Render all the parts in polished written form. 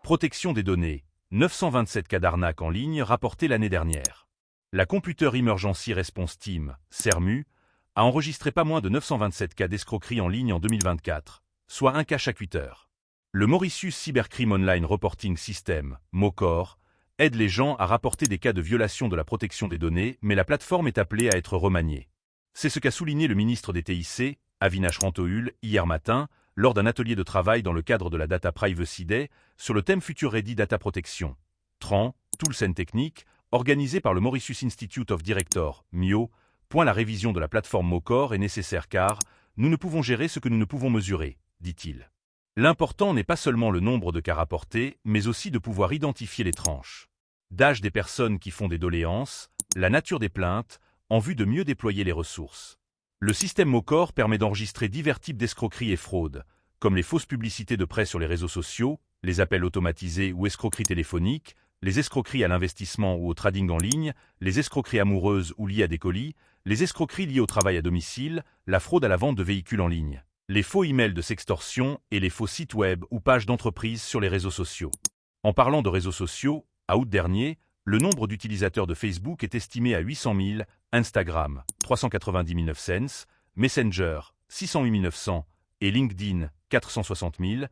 Protection des données, 927 cas d'arnaque en ligne rapportés l'année dernière. La Computer Emergency Response Team, CERMU, a enregistré pas moins de 927 cas d'escroquerie en ligne en 2024, soit un cas chaque 8 heures. Le Mauritius Cybercrime Online Reporting System, MOCOR, aide les gens à rapporter des cas de violation de la protection des données, mais la plateforme est appelée à être remaniée. C'est ce qu'a souligné le ministre des TIC, Avinash Rantoul, hier matin, lors d'un atelier de travail dans le cadre de la Data Privacy Day, sur le thème Future Ready Data Protection. TRAN, Tools and Techniques, organisé par le Mauritius Institute of Directors, MIO, la révision de la plateforme MOCOR est nécessaire car nous ne pouvons gérer ce que nous ne pouvons mesurer, dit-il. L'important n'est pas seulement le nombre de cas rapportés, mais aussi de pouvoir identifier les tranches d'âge des personnes qui font des doléances, la nature des plaintes, en vue de mieux déployer les ressources. Le système MOCOR permet d'enregistrer divers types d'escroqueries et fraudes, comme les fausses publicités de prêt sur les réseaux sociaux, les appels automatisés ou escroqueries téléphoniques, les escroqueries à l'investissement ou au trading en ligne, les escroqueries amoureuses ou liées à des colis, les escroqueries liées au travail à domicile, la fraude à la vente de véhicules en ligne, les faux emails de sextorsion et les faux sites web ou pages d'entreprise sur les réseaux sociaux. En parlant de réseaux sociaux, à août dernier, le nombre d'utilisateurs de Facebook est estimé à 800 000, Instagram 390 900, Messenger 608 900 et LinkedIn 460 000.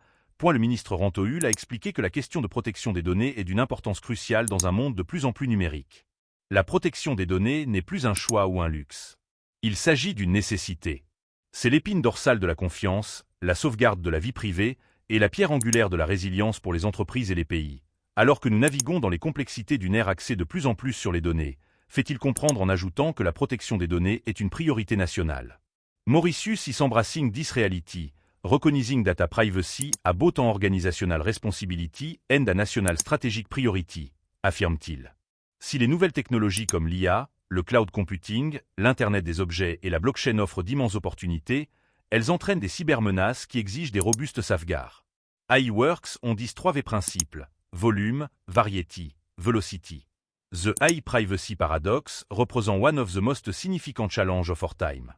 Le ministre Rantoul a expliqué que la question de protection des données est d'une importance cruciale dans un monde de plus en plus numérique. La protection des données n'est plus un choix ou un luxe. Il s'agit d'une nécessité. C'est l'épine dorsale de la confiance, la sauvegarde de la vie privée et la pierre angulaire de la résilience pour les entreprises et les pays. Alors que nous naviguons dans les complexités d'une ère axée de plus en plus sur les données, fait-il comprendre en ajoutant que la protection des données est une priorité nationale. Mauritius is embracing this reality, recognizing data privacy a both an organizational responsibility and a national strategic priority, affirme-t-il. Si les nouvelles technologies comme l'IA, le cloud computing, l'Internet des objets et la blockchain offrent d'immenses opportunités, elles entraînent des cybermenaces qui exigent des robustes safeguards. AI-Works ont 3 V principes, volume, variety, velocity. The AI Privacy Paradox represent one of the most significant challenges of our time.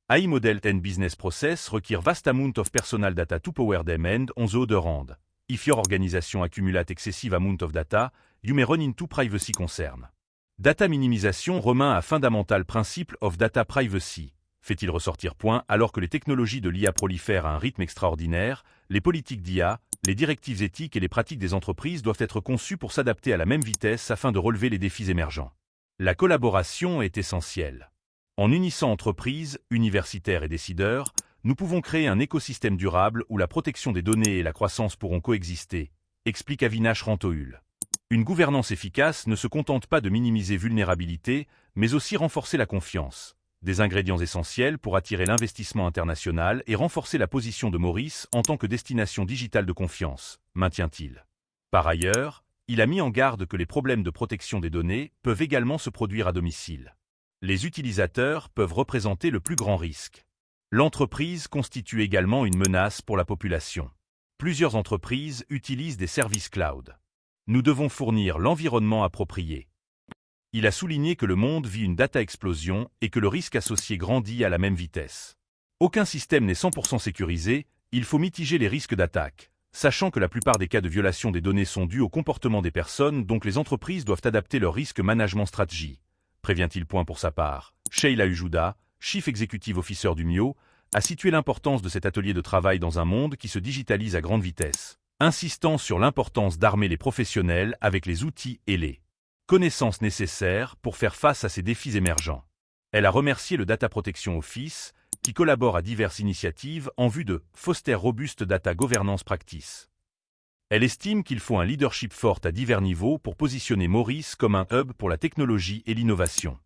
AI model and business process require vast amount of personal data to power them and on the other hand, if your organization accumulate excessive amount of data, you may run into privacy concern. Data minimisation remet à fundamental principle of data privacy, fait-il ressortir. Alors que les technologies de l'IA prolifèrent à un rythme extraordinaire, les politiques d'IA, les directives éthiques et les pratiques des entreprises doivent être conçues pour s'adapter à la même vitesse afin de relever les défis émergents. La collaboration est essentielle. En unissant entreprises, universitaires et décideurs, nous pouvons créer un écosystème durable où la protection des données et la croissance pourront coexister, explique Avinash Rantoul. Une gouvernance efficace ne se contente pas de minimiser vulnérabilité, mais aussi renforcer la confiance. Des ingrédients essentiels pour attirer l'investissement international et renforcer la position de Maurice en tant que destination digitale de confiance, maintient-il. Par ailleurs, il a mis en garde que les problèmes de protection des données peuvent également se produire à domicile. Les utilisateurs peuvent représenter le plus grand risque. L'entreprise constitue également une menace pour la population. Plusieurs entreprises utilisent des services cloud. Nous devons fournir l'environnement approprié. Il a souligné que le monde vit une data explosion et que le risque associé grandit à la même vitesse. Aucun système n'est 100% sécurisé, il faut mitiger les risques d'attaque, sachant que la plupart des cas de violation des données sont dus au comportement des personnes, donc les entreprises doivent adapter leur risque management stratégie, prévient-il. Pour sa part, Sheila Ujuda, Chief Executive Officer du MIO, a situé l'importance de cet atelier de travail dans un monde qui se digitalise à grande vitesse, insistant sur l'importance d'armer les professionnels avec les outils et les connaissances nécessaires pour faire face à ces défis émergents. Elle a remercié le Data Protection Office, qui collabore à diverses initiatives en vue de foster robuste data governance practice. Elle estime qu'il faut un leadership fort à divers niveaux pour positionner Maurice comme un hub pour la technologie et l'innovation.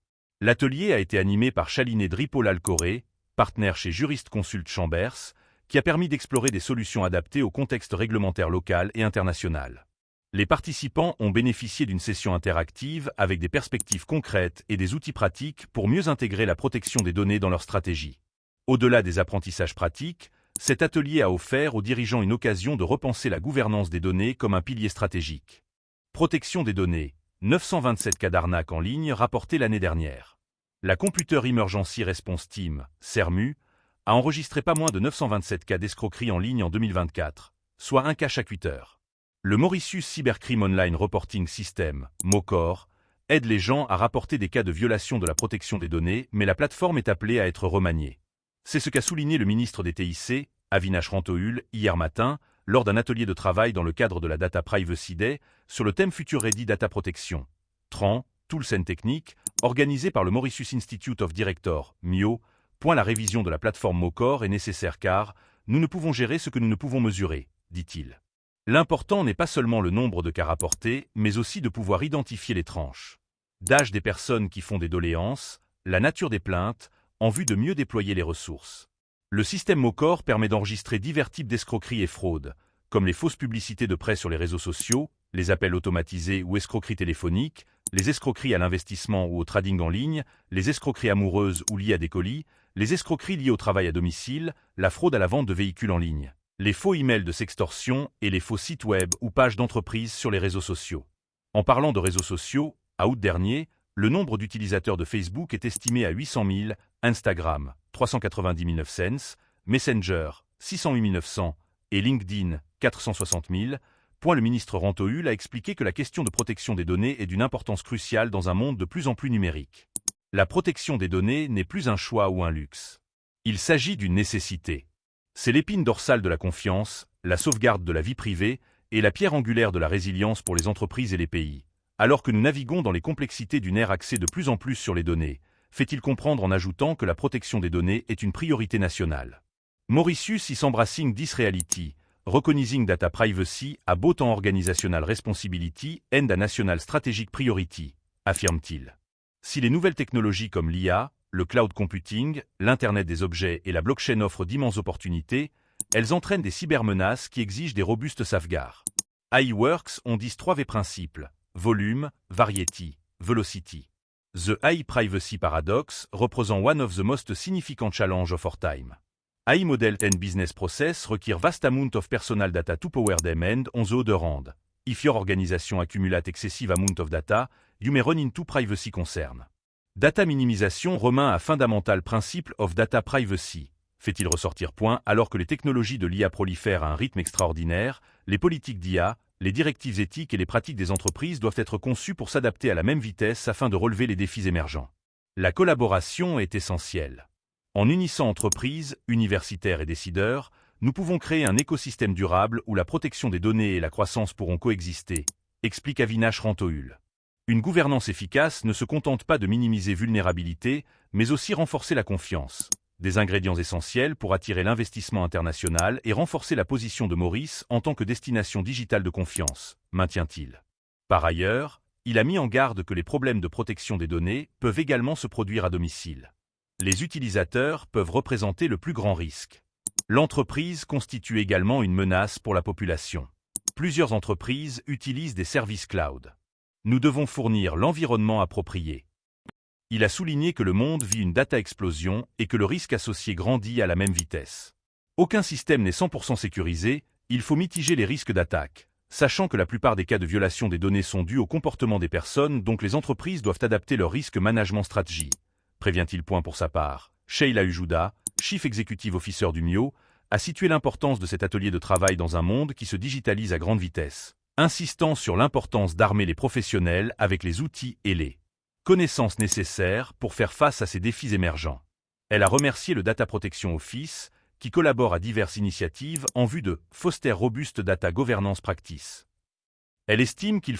L'atelier a été animé par Chaliné Dripol-Alcoré, partenaire chez Jurist Consult Chambers, qui a permis d'explorer des solutions adaptées au contexte réglementaire local et international. Les participants ont bénéficié d'une session interactive avec des perspectives concrètes et des outils pratiques pour mieux intégrer la protection des données dans leur stratégie. Au-delà des apprentissages pratiques, cet atelier a offert aux dirigeants une occasion de repenser la gouvernance des données comme un pilier stratégique. Protection des données, 927 cas d'arnaque en ligne rapportés l'année dernière. La Computer Emergency Response Team, CERMU, a enregistré pas moins de 927 cas d'escroquerie en ligne en 2024, soit un cas chaque 8 heures. Le Mauritius Cybercrime Online Reporting System, MOCOR, aide les gens à rapporter des cas de violation de la protection des données, mais la plateforme est appelée à être remaniée. C'est ce qu'a souligné le ministre des TIC, Avinash Rantoul, hier matin, lors d'un atelier de travail dans le cadre de la Data Privacy Day, sur le thème Future Ready Data Protection. TRAN, Tools and Techniques, organisé par le Mauritius Institute of Directors, MIO, la révision de la plateforme MOCOR est nécessaire car nous ne pouvons gérer ce que nous ne pouvons mesurer, dit-il. L'important n'est pas seulement le nombre de cas rapportés, mais aussi de pouvoir identifier les tranches d'âge des personnes qui font des doléances, la nature des plaintes, en vue de mieux déployer les ressources. Le système MOCOR permet d'enregistrer divers types d'escroqueries et fraudes, comme les fausses publicités de prêt sur les réseaux sociaux, les appels automatisés ou escroqueries téléphoniques, les escroqueries à l'investissement ou au trading en ligne, les escroqueries amoureuses ou liées à des colis, les escroqueries liées au travail à domicile, la fraude à la vente de véhicules en ligne, les faux emails de sextorsion et les faux sites web ou pages d'entreprise sur les réseaux sociaux. En parlant de réseaux sociaux, à août dernier, le nombre d'utilisateurs de Facebook est estimé à 800 000, Instagram 390 900, Messenger 608 900 et LinkedIn 460 000. Le ministre Rantoul a expliqué que la question de protection des données est d'une importance cruciale dans un monde de plus en plus numérique. La protection des données n'est plus un choix ou un luxe. Il s'agit d'une nécessité. C'est l'épine dorsale de la confiance, la sauvegarde de la vie privée et la pierre angulaire de la résilience pour les entreprises et les pays. Alors que nous naviguons dans les complexités d'une ère axée de plus en plus sur les données, fait-il comprendre en ajoutant que la protection des données est une priorité nationale. Mauritius is embracing this reality, recognizing data privacy a both an organizational responsibility and a national strategic priority, affirme-t-il. Si les nouvelles technologies comme l'IA, le cloud computing, l'Internet des objets et la blockchain offrent d'immenses opportunités, elles entraînent des cybermenaces qui exigent des robustes sauvegardes. AI Works on dit 3 V principes, volume, variety, velocity. The AI Privacy Paradox represent one of the most significant challenges of our time. AI model and business process require vast amount of personal data to power them and on the other hand. If your organization accumulate excessive amount of data, you may run into privacy concern. Data minimisation remet un fundamental principle of data privacy. Fait-il ressortir alors que les technologies de l'IA prolifèrent à un rythme extraordinaire, les politiques d'IA, les directives éthiques et les pratiques des entreprises doivent être conçues pour s'adapter à la même vitesse afin de relever les défis émergents. La collaboration est essentielle. En unissant entreprises, universitaires et décideurs, nous pouvons créer un écosystème durable où la protection des données et la croissance pourront coexister, explique Avinash Rantoul. Une gouvernance efficace ne se contente pas de minimiser vulnérabilité, mais aussi renforcer la confiance. Des ingrédients essentiels pour attirer l'investissement international et renforcer la position de Maurice en tant que destination digitale de confiance, maintient-il. Par ailleurs, il a mis en garde que les problèmes de protection des données peuvent également se produire à domicile. Les utilisateurs peuvent représenter le plus grand risque. L'entreprise constitue également une menace pour la population. Plusieurs entreprises utilisent des services cloud. Nous devons fournir l'environnement approprié. Il a souligné que le monde vit une data explosion et que le risque associé grandit à la même vitesse. Aucun système n'est 100% sécurisé, il faut mitiger les risques d'attaque, sachant que la plupart des cas de violation des données sont dus au comportement des personnes, donc les entreprises doivent adapter leur risque management stratégie. Prévient-il pour sa part. Sheila Ujuda, Chief Executive Officer du MIO, a situé l'importance de cet atelier de travail dans un monde qui se digitalise à grande vitesse, insistant sur l'importance d'armer les professionnels avec les outils et les connaissances nécessaires pour faire face à ces défis émergents. Elle a remercié le Data Protection Office, qui collabore à diverses initiatives en vue de foster robuste data governance practice. Elle estime qu'il